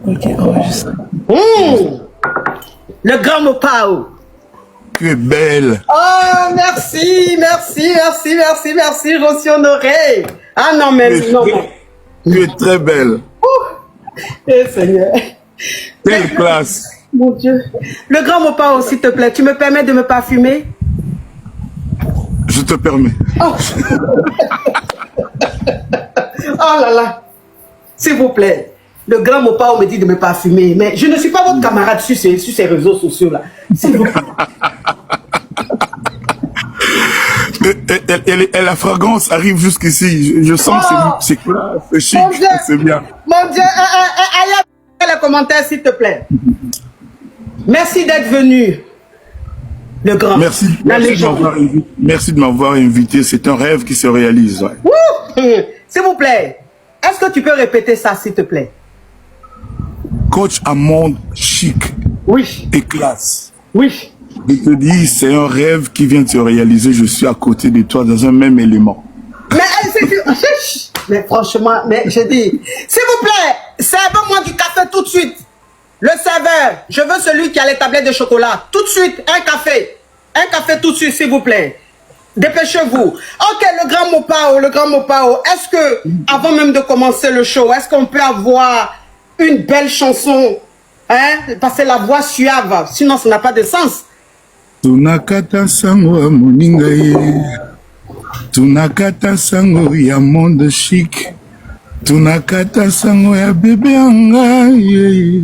Ok, enregistre. Le grand Mopao. Tu es belle. Oh, merci, merci, merci, merci, merci, j'en suis honorée. Ah non, mais non. Tu es très belle. Eh Seigneur. Quelle classe. Mon Dieu. Le grand Mopao, s'il te plaît, tu me permets de me parfumer? Je te permets. Oh, oh là là. S'il vous plaît. Le grand Mopao me dit de me parfumer, mais je ne suis pas votre camarade sur ces réseaux sociaux là. S'il vous plaît. Et la fragrance arrive jusqu'ici. Je sens que c'est clair, c'est chic, c'est bien. Mon Dieu, allez les commentaires s'il te plaît. Merci d'être venu. Le grand. Merci de m'avoir invité. C'est un rêve qui se réalise. Ouais. S'il vous plaît, est-ce que tu peux répéter ça s'il te plaît? Coach à monde chic. Oui. Et classe. Oui. Je te dis, c'est un rêve qui vient de se réaliser. Je suis à côté de toi dans un même élément. Mais franchement, mais je dis, s'il vous plaît, servez-moi du café tout de suite. Le serveur, je veux celui qui a les tablettes de chocolat. Tout de suite, un café. Un café tout de suite, s'il vous plaît. Dépêchez-vous. Ok, le grand Mopao. Est-ce que, avant même de commencer le show, est-ce qu'on peut avoir une belle chanson? Hein? Parce que la voix suave, sinon ça n'a pas de sens. Tunakata sango moningaye. Tunakata sango ya monde chic. Tunakata sango ya bébé angaye.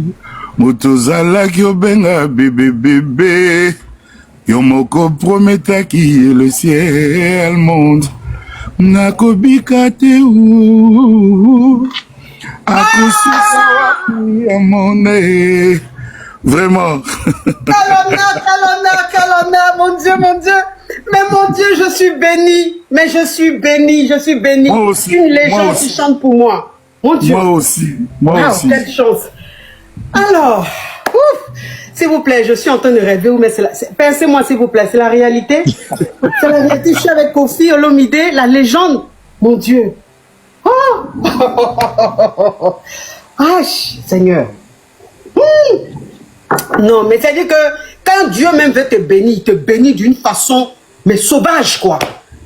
Motozala ki obenga bébé. Yomoko prometaki le ciel monde. Nakobika te ou. Akosisa ya monde. Vraiment. Quel honneur, mon Dieu. Mais mon Dieu, je suis béni. Mais je suis béni. Moi aussi. Une légende qui chante pour moi. Mon Dieu. Moi aussi. Quelle chance. Alors, s'il vous plaît, je suis en train de rêver. Mais pincez-moi, s'il vous plaît. C'est la réalité. C'est la réalité. Je suis avec Kofi Olomide, la légende. Mon Dieu. Oh. Ah, Seigneur. Non, mais c'est-à-dire que quand Dieu même veut te bénir, il te bénit d'une façon, mais sauvage, quoi.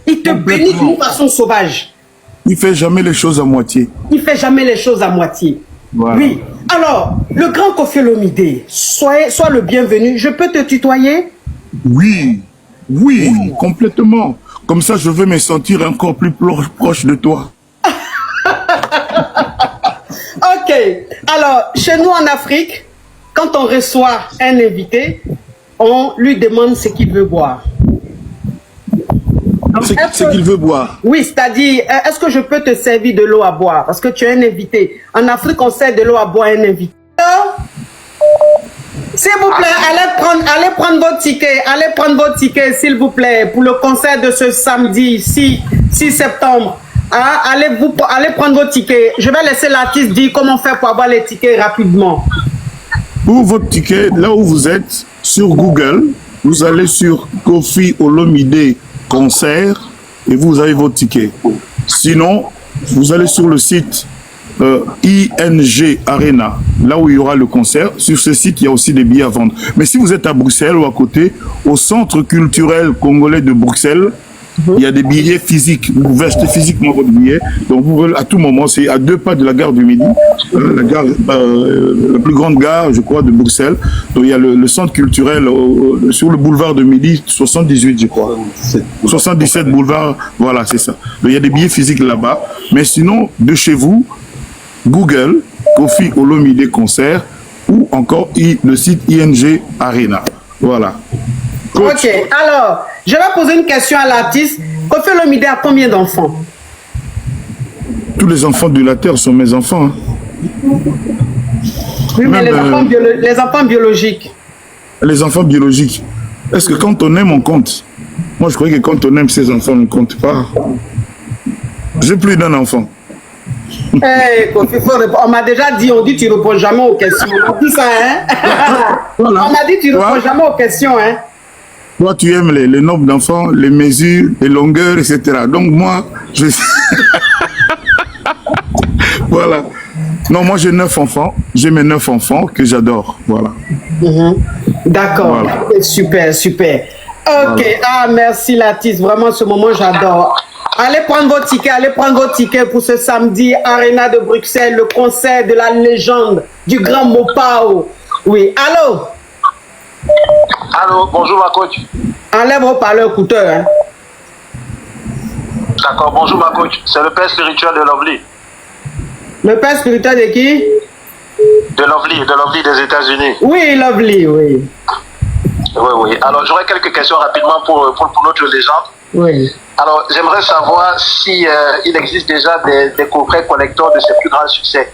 Il te bénit d'une façon sauvage. Il fait jamais les choses à moitié. Voilà. Oui. Alors, le grand Kofi Olomide, sois le bienvenu. Je peux te tutoyer? Oui, complètement. Comme ça, je veux me sentir encore plus proche de toi. Ok. Alors, chez nous en Afrique, quand on reçoit un invité, on lui demande ce qu'il veut boire. Ce qu'il veut boire. Oui, c'est-à-dire, est-ce que je peux te servir de l'eau à boire? Parce que tu es un invité. En Afrique, on sert de l'eau à boire à un invité. S'il vous plaît, allez prendre votre ticket, s'il vous plaît, pour le concert de ce samedi 6 septembre. Ah, allez prendre votre ticket. Je vais laisser l'artiste dire comment faire pour avoir les tickets rapidement. Pour votre ticket, là où vous êtes, sur Google, vous allez sur Kofi Olomide concert et vous avez votre ticket. Sinon, vous allez sur le site ING Arena, là où il y aura le concert. Sur ce site, il y a aussi des billets à vendre. Mais si vous êtes à Bruxelles ou à côté, au Centre culturel congolais de Bruxelles, il y a des billets physiques. Vous pouvez acheter physiquement votre billet. Donc, vous pouvez, à tout moment, c'est à 2 pas de la gare du Midi, la plus grande gare, je crois, de Bruxelles. Donc, il y a le centre culturel sur le boulevard de Midi, 78, je crois. 77 boulevard, voilà, c'est ça. Donc, il y a des billets physiques là-bas. Mais sinon, de chez vous, Google, Kofi Olomide concert, ou encore le site ING Arena. Voilà. Coach. Ok, alors, je vais poser une question à l'artiste. Kofi Olomide a combien d'enfants? Tous les enfants de la Terre sont mes enfants. Hein. Oui, mais les enfants biologiques. Les enfants biologiques. Est-ce que quand on aime, on compte? Moi, je croyais que quand on aime ses enfants, on ne compte pas. J'ai plus d'un enfant. Hey, Kofi, on m'a déjà dit, on dit tu ne réponds jamais aux questions. On dit ça, hein? Voilà. On m'a dit tu ne réponds jamais aux questions, hein? Toi, tu aimes les nombres d'enfants, les mesures, les longueurs, etc. Donc moi, je... Voilà. Non, moi j'ai 9 enfants. J'ai mes 9 enfants que j'adore. Voilà. D'accord. Voilà. Super, super. Ok. Voilà. Ah, merci Latis. Vraiment, ce moment, j'adore. Allez prendre vos tickets pour ce samedi, Arena de Bruxelles, le concert de la légende du grand Mopao. Oui. Allô? Allô, bonjour ma coach. Enlève vos parleurs écouteurs. Hein. D'accord, bonjour ma coach. C'est le père spirituel de Lovely. Le père spirituel de qui? De Lovely des États-Unis. Oui, Lovely, oui. Oui. Alors, j'aurais quelques questions rapidement pour notre légende. Oui. Alors, j'aimerais savoir si il existe déjà des coffrets collecteurs de ses plus grands succès.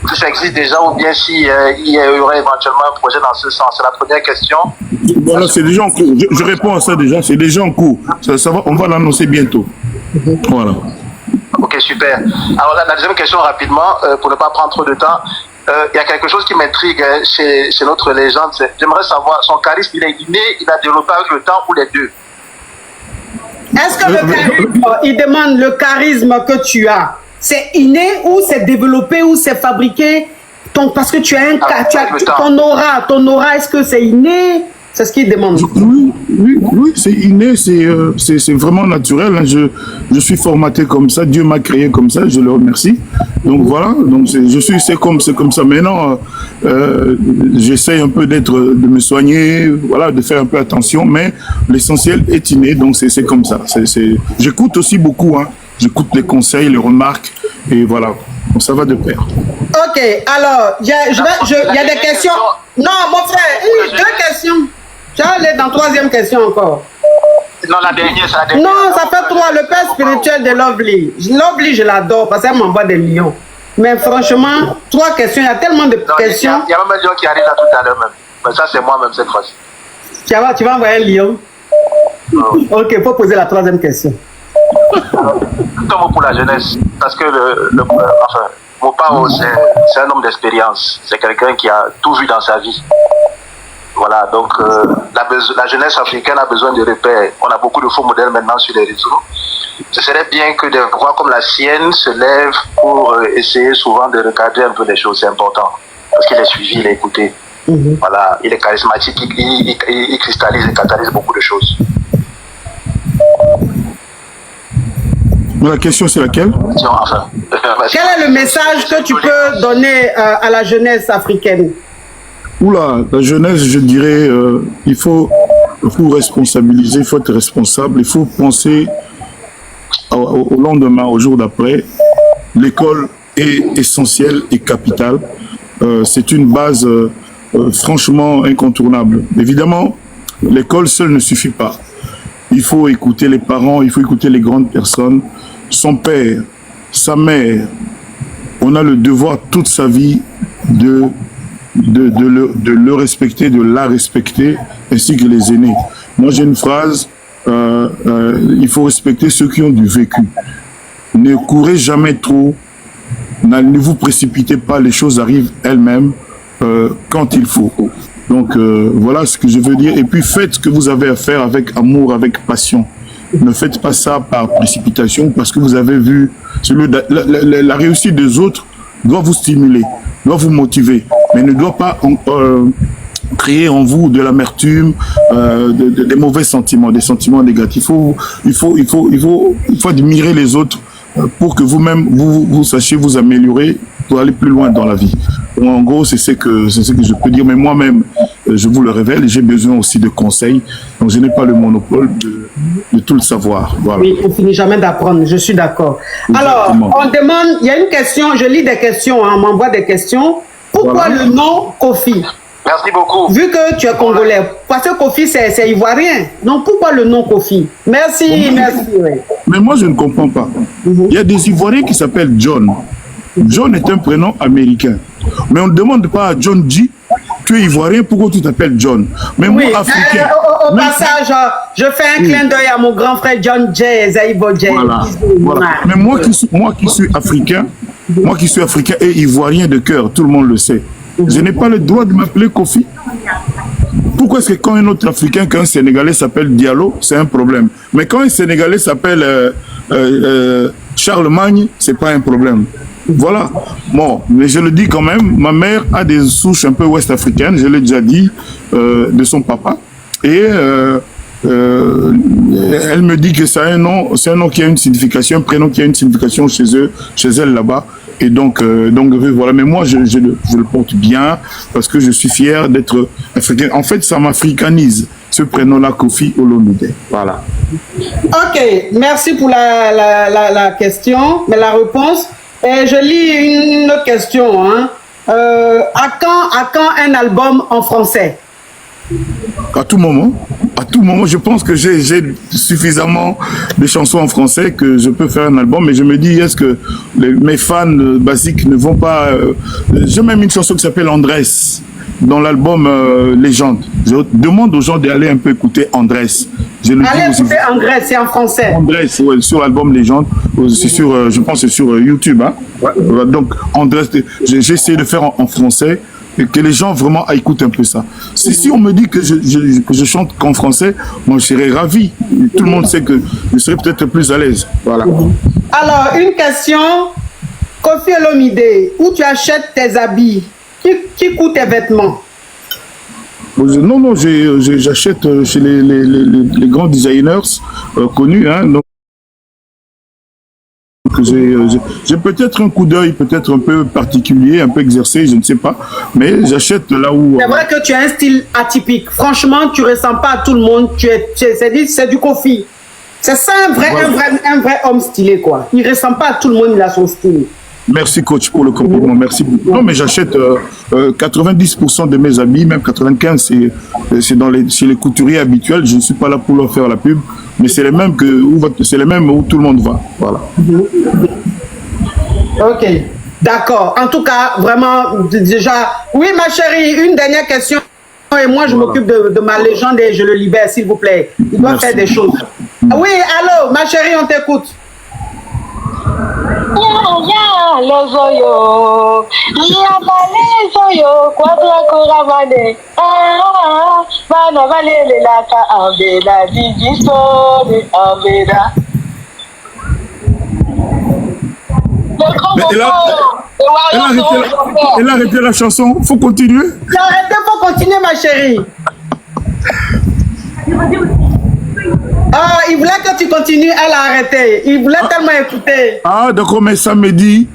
Si ça existe déjà ou bien si il y aurait éventuellement un projet dans ce sens. C'est la première question. Voilà, c'est déjà en cours. Je réponds à ça déjà. C'est déjà en cours. Ça va, on va l'annoncer bientôt. Voilà. Ok, super. Alors, la deuxième question rapidement, pour ne pas prendre trop de temps. Il y a quelque chose qui m'intrigue chez notre légende. J'aimerais savoir, son charisme, il est inné, il a développé avec le temps ou les deux? Est-ce que le charisme, il demande le charisme que tu as, c'est inné ou c'est développé ou c'est fabriqué parce que tu as ton aura, est-ce que c'est inné? C'est ce qu'il demande. Oui, c'est inné, c'est vraiment naturel. Hein. Je suis formaté comme ça, Dieu m'a créé comme ça, je le remercie. Donc voilà, donc c'est comme ça. Maintenant, j'essaie un peu de me soigner, voilà, de faire un peu attention, mais l'essentiel est inné, donc c'est comme ça. J'écoute aussi beaucoup, hein. J'écoute les conseils, les remarques, et voilà, donc ça va de pair. Ok, alors, il y a des questions. Non, mon frère, 2 questions. Je vais aller dans la 3e question encore. Non, la dernière, c'est la dernière. Non, ça fait 3. Le père spirituel de Lovely. Lovely, je l'adore parce qu'elle m'envoie des millions. Mais franchement, 3 questions, il y a tellement de questions. Il y a même un lion qui arrive là tout à l'heure même. Mais ça, c'est moi-même cette fois-ci. Tu vas envoyer un lion? Ok, il faut poser la 3e question. Un mot pour la jeunesse. Parce que Mopao, c'est un homme d'expérience. C'est quelqu'un qui a tout vu dans sa vie. Voilà, donc la jeunesse africaine a besoin de repères. On a beaucoup de faux modèles maintenant sur les réseaux. Ce serait bien que des voix comme la sienne se lèvent pour essayer souvent de regarder un peu les choses. C'est important. Parce qu'il est suivi, il est écouté. Voilà, il est charismatique, il cristallise et catalyse beaucoup de choses. La question, c'est laquelle? Quel est le message que tu peux donner à la jeunesse africaine? Oula, la jeunesse, je dirais, il faut responsabiliser, il faut être responsable, il faut penser au lendemain, au jour d'après. L'école est essentielle et capitale. C'est une base franchement incontournable. Évidemment, l'école seule ne suffit pas. Il faut écouter les parents, il faut écouter les grandes personnes, son père, sa mère. On a le devoir toute sa vie de le respecter, de la respecter, ainsi que les aînés. Moi, j'ai une phrase, il faut respecter ceux qui ont du vécu. Ne courez jamais trop, ne vous précipitez pas, les choses arrivent elles-mêmes quand il faut. Donc, voilà ce que je veux dire. Et puis, faites ce que vous avez à faire avec amour, avec passion. Ne faites pas ça par précipitation, parce que vous avez vu, la réussite des autres doit vous stimuler, doit vous motiver, mais ne doit pas créer en vous de l'amertume, des mauvais sentiments, des sentiments négatifs. Il faut admirer les autres pour que vous-même, vous sachiez vous améliorer pour aller plus loin dans la vie. Donc, en gros, c'est ce que je peux dire, mais moi-même, je vous le révèle, et j'ai besoin aussi de conseils. Donc, je n'ai pas le monopole de tout le savoir. Voilà. Oui, on finit jamais d'apprendre, je suis d'accord. Alors, on demande, il y a une question, je lis des questions, hein, on m'envoie des questions. Pourquoi le nom Kofi? Merci beaucoup. Vu que tu es congolais, parce que Kofi c'est ivoirien, donc pourquoi le nom Kofi? Merci, merci. Oui. Mais moi je ne comprends pas. Il y a des Ivoiriens qui s'appellent John. John est un prénom américain. Mais on ne demande pas à John G, tu es ivoirien, pourquoi tu t'appelles John? Mais moi, africain. Au passage, je fais un clin d'œil à mon grand frère John J. Zaïbo J. Voilà. Mais moi qui suis africain et ivoirien de cœur, tout le monde le sait. Je n'ai pas le droit de m'appeler Kofi. Pourquoi est-ce que quand un autre Africain, qu'un Sénégalais s'appelle Diallo, c'est un problème? Mais quand un Sénégalais s'appelle Charlemagne, c'est pas un problème. Voilà. Bon, mais je le dis quand même, ma mère a des souches un peu ouest-africaines, je l'ai déjà dit, de son papa. Et elle me dit que c'est un nom qui a une signification, un prénom qui a une signification chez eux, chez elle là-bas. Et donc voilà. Mais moi, je le porte bien parce que je suis fier d'être africain. En fait, ça m'africanise, ce prénom-là, Kofi Olomide. Voilà. Ok, merci pour la question, mais la réponse. Et je lis une autre question. Hein. À quand un album en français? À tout moment. À tout moment, je pense que j'ai suffisamment de chansons en français que je peux faire un album. Mais je me dis, est-ce que mes fans basiques ne vont pas... J'ai même une chanson qui s'appelle Andrés dans l'album Légende. Je demande aux gens d'aller un peu écouter Andrés. Allez écouter Andrés, c'est en français. Andrés, ouais, sur l'album Légende. C'est sur, je pense que c'est sur YouTube. Hein. Ouais. Donc, Andrés, j'ai essayé de faire en français. Et que les gens vraiment écoutent un peu ça. Si on me dit que je chante qu'en français, moi je serais ravi. Tout le monde sait que je serais peut-être plus à l'aise. Voilà. Alors, une question. Kofi Olomide, où tu achètes tes habits? Qui coûte tes vêtements? Non, j'achète chez les grands designers connus. Hein, donc j'ai peut-être un coup d'œil, peut-être un peu particulier, un peu exercé, je ne sais pas, mais j'achète là où... C'est vrai que tu as un style atypique. Franchement, tu ne ressembles pas à tout le monde. C'est du Kofi. C'est ça un vrai homme stylé, quoi. Il ne ressemble pas à tout le monde, il a son style. Merci coach pour le compliment, merci beaucoup. Non mais j'achète 90% de mes habits, même 95%, c'est chez les couturiers habituels. Je ne suis pas là pour leur faire la pub, mais c'est les mêmes où tout le monde va. Voilà. Ok, d'accord. En tout cas, vraiment, déjà... Oui ma chérie, une dernière question. Et moi je m'occupe de ma légende et je le libère, s'il vous plaît. Il doit faire des choses. Oui, allô, ma chérie, on t'écoute. Les oyo, les oyo, quadra coravane, bana valele la ka ambela, digisto de ambela. Elle a arrêté la chanson, faut continuer. J'ai arrêté, faut continuer ma chérie. Ah, il voulait que tu continues, elle a arrêté. Il voulait tellement écouter. Ah, d'accord, mais samedi,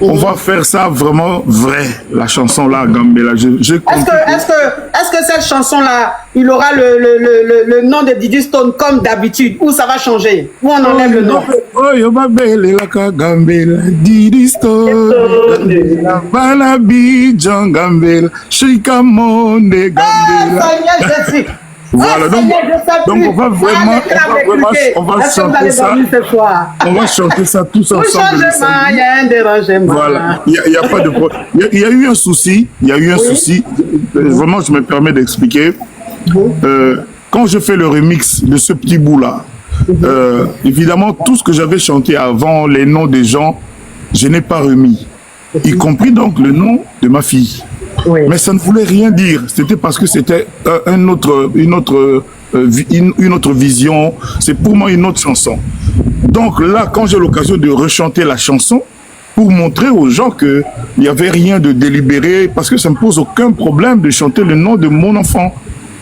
on va faire ça vraiment vrai, la chanson là, Gambela. Est-ce que cette chanson-là, il aura le nom de Didi Stone comme d'habitude, ou ça va changer? Ou on enlève le nom? Oh, yo ma belle la ka Gambela, Didi Stone, Banabi, Gambela, Shikamonde, Gambela. Ah, ça y est, voilà, donc on va vraiment chanter ça. On va chanter ça tous ensemble. Il y a un dérangement. Voilà, il y a pas de problème. Il y a eu un souci. Vraiment, je me permets d'expliquer. Quand je fais le remix de ce petit bout-là, évidemment, tout ce que j'avais chanté avant, les noms des gens, je n'ai pas remis. Y compris donc le nom de ma fille. Oui. Mais ça ne voulait rien dire. C'était parce que c'était une autre vision. C'est pour moi une autre chanson. Donc là, quand j'ai l'occasion de rechanter la chanson, pour montrer aux gens qu'il n'y avait rien de délibéré, parce que ça ne me pose aucun problème de chanter le nom de mon enfant.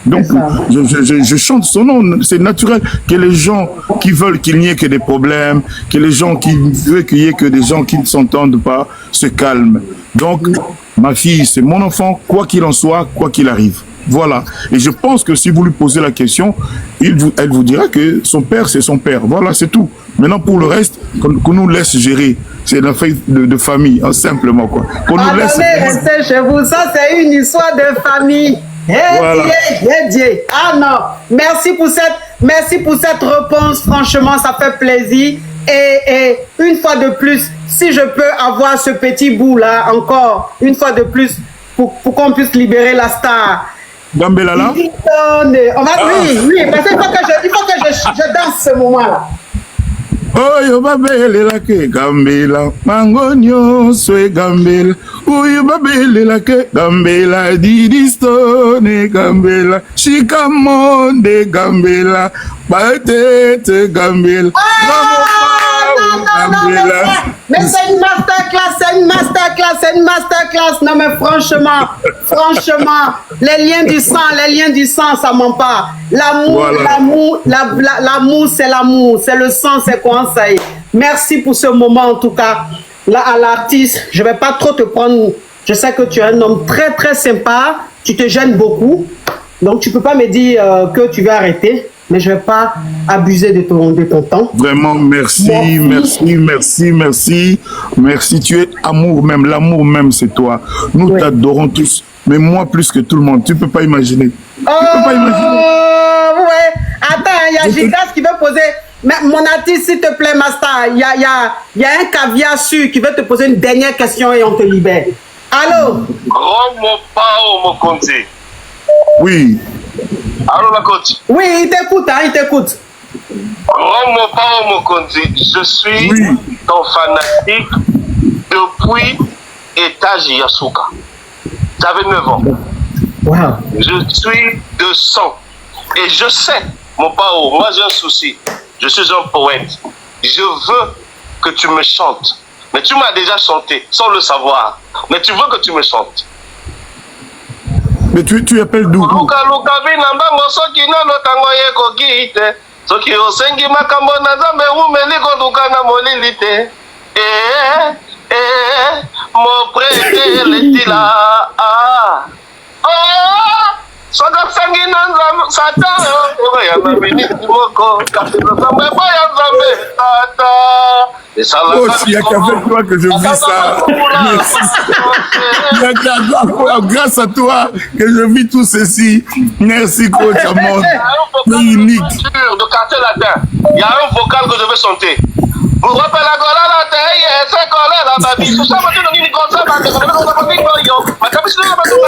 Donc, je chante son nom, c'est naturel que les gens qui veulent qu'il n'y ait que des problèmes, que les gens qui veulent qu'il n'y ait que des gens qui ne s'entendent pas, se calment. Donc, ma fille, c'est mon enfant, quoi qu'il en soit, quoi qu'il arrive. Voilà. Et je pense que si vous lui posez la question, elle vous dira que son père, c'est son père. Voilà, c'est tout. Maintenant, pour le reste, qu'on nous laisse gérer. C'est une affaire de famille, hein, simplement, quoi. Qu'on nous laisse... restez chez vous, ça, c'est une histoire de famille. Voilà. Ah non, merci pour cette réponse, franchement ça fait plaisir et une fois de plus, si je peux avoir ce petit bout là encore une fois de plus pour qu'on puisse libérer la star. Gambela là? Oui, parce qu'il faut que je danse ce moment là. Oh yo babele la ke Gambela mangonyo swe Gambela oh yo babele la ke Gambela Didi Stone Gambela Shikamonde Gambela Batete Gambela mais c'est une masterclass, c'est une masterclass, c'est une masterclass. Non, mais franchement, les liens du sang, ça ment pas. L'amour, l'amour, c'est l'amour. C'est le sang, c'est quoi ça y est. Merci pour ce moment, en tout cas. Là, à l'artiste, je vais pas trop te prendre. Je sais que tu es un homme très, très sympa. Tu te gênes beaucoup. Donc, tu peux pas me dire que tu vas arrêter. Mais je ne vais pas abuser de ton temps. Vraiment, merci. Tu es amour même. L'amour même, c'est toi. Nous t'adorons tous. Mais moi, plus que tout le monde. Tu ne peux pas imaginer. Ouais. Attends, il y a Gigas qui veut poser... Mais mon artiste, s'il te plaît, Master, il y a un caviar sûr qui veut te poser une dernière question et on te libère. Allô? Romo Pao Mokonzi. Oui. Allô, la coach? Oui, il t'écoute, il t'écoute. Romo Pao Mokonzi, je suis ton fanatique depuis étage Yasuka. J'avais 9 ans. Wow. Je suis de sang. Et je sais, mon Pao, moi j'ai un souci. Je suis un poète. Je veux que tu me chantes. Mais tu m'as déjà chanté, sans le savoir. Mais tu veux que tu me chantes. Mais tu appelles d'où? Oh, il n'y a qu'avec toi que je vis ça. Grâce à toi que je vis tout ceci. Merci, coach Amon. C'est unique. De quartier latin, il y a un vocal que je vais chanter. Vous rappelez la gola la taille, c'est collé la babi. Tout ça, maintenant, on dit comme ça, parce que on va pas dire yo. Mais comme si on va pas dire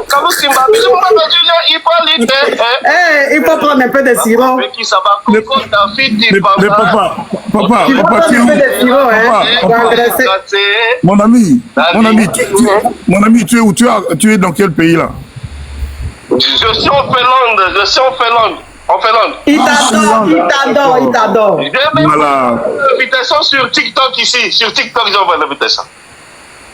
comme si Simba, mais je vais pas dire il faut prendre un peu de sirop. Mais qui ça va coco ta fille dit papa, tu es où? Mon ami, tu es où? Tu es dans quel pays là? Je suis en Finlande. Il t'adore. J'ai même l'invitation sur TikTok ici. Sur TikTok, j'envoie l'invitation.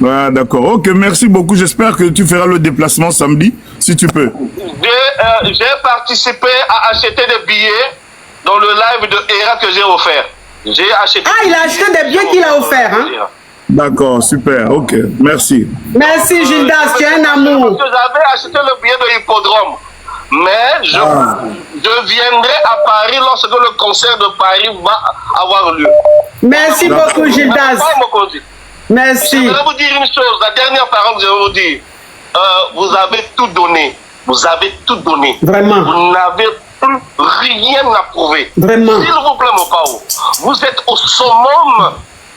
Ah, d'accord. Ok, merci beaucoup. J'espère que tu feras le déplacement samedi, si tu peux. J'ai participé à acheter des billets dans le live de Hera que j'ai offert. J'ai acheté. Ah, il a acheté des billets qu'il a offert, hein? D'accord, super. Ok, merci. Merci, Gildas. Tu es un amour. J'avais acheté le billet de l'hippodrome. Mais je viendrai à Paris lorsque le concert de Paris va avoir lieu. Merci beaucoup, Gildas. Merci. Je voudrais vous dire une chose, la dernière parole que je vais vous dire. Vous avez tout donné. Vraiment. Vous n'avez plus rien à prouver. Vraiment. S'il vous plaît, mon Pao, vous êtes au summum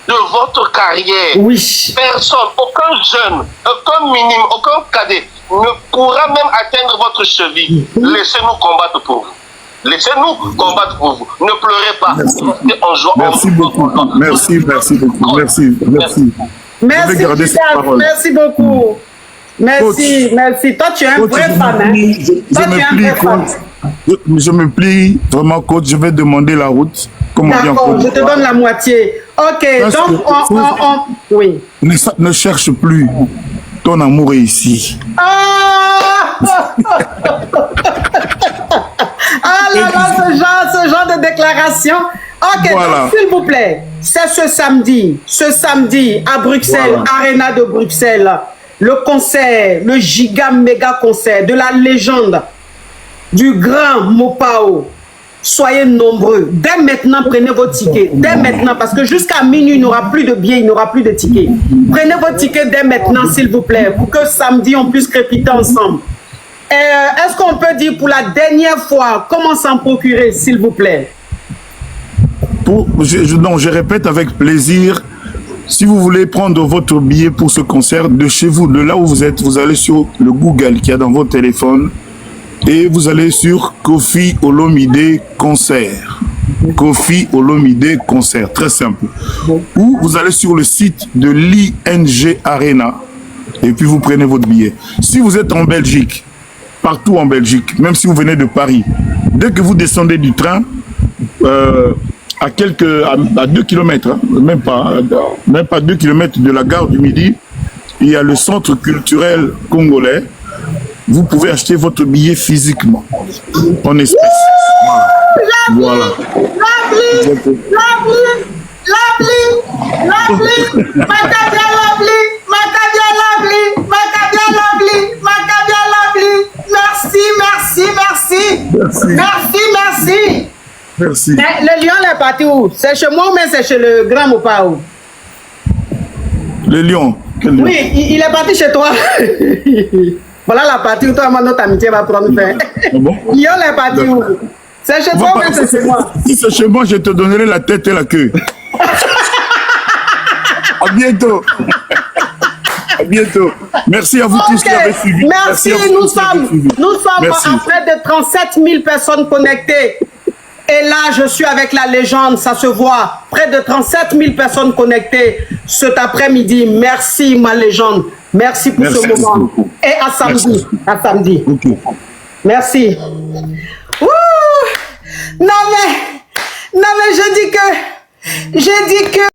de votre carrière. Oui. Personne, aucun jeune, aucun minime, aucun cadet ne pourra même atteindre votre cheville. Laissez-nous combattre pour vous. Laissez-nous combattre pour vous. Ne pleurez pas. Merci beaucoup. Merci beaucoup. Merci. Merci, merci beaucoup. Merci. Toi, tu es un vrai fan. Je me plie vraiment, coach. Je vais demander la route. D'accord, je te donne la moitié. Ok, donc oui. Ne cherche plus. Ton amour est ici. Ah ce genre de déclaration. Ok, voilà. Donc s'il vous plaît, c'est ce samedi à Bruxelles, Arena de Bruxelles, le concert, le giga méga concert de la légende du grand Mopao. Soyez nombreux. Dès maintenant, prenez vos tickets. Dès maintenant, parce que jusqu'à minuit, il n'y aura plus de billets, il n'y aura plus de tickets. Prenez vos tickets dès maintenant, s'il vous plaît, pour que samedi, on puisse crépiter ensemble. Est-ce qu'on peut dire pour la dernière fois comment s'en procurer, s'il vous plaît? Je répète avec plaisir. Si vous voulez prendre votre billet pour ce concert de chez vous, de là où vous êtes, vous allez sur le Google qui est dans votre téléphone. Et vous allez sur Koffi Olomide Concert. Koffi Olomide Concert, très simple. Ou vous allez sur le site de l'ING Arena et puis vous prenez votre billet. Si vous êtes en Belgique, partout en Belgique, même si vous venez de Paris, dès que vous descendez du train, à 2 km, hein, même pas 2 km de la gare du Midi, il y a le centre culturel congolais. Vous pouvez acheter votre billet physiquement, en espèces. Voilà. Merci. Le lion est parti où? C'est chez moi ou bien c'est chez le grand Mopao? Le lion. Quel lion? Oui, il est parti chez toi. Voilà la partie où toi, notre amitié va prendre fin. Bon? Lion est parti où? C'est chez toi ou bien c'est chez moi? Si c'est chez moi, je te donnerai la tête et la queue. À bientôt. À bientôt. Merci à vous tous qui avez suivi. Merci, nous sommes à près de 37 000 personnes connectées. Et là, je suis avec la légende, ça se voit. Près de 37 000 personnes connectées cet après-midi. Merci, ma légende. Merci pour ce moment. Beaucoup. Et à samedi. À samedi. Okay. Merci. Ouh! Non mais, je dis que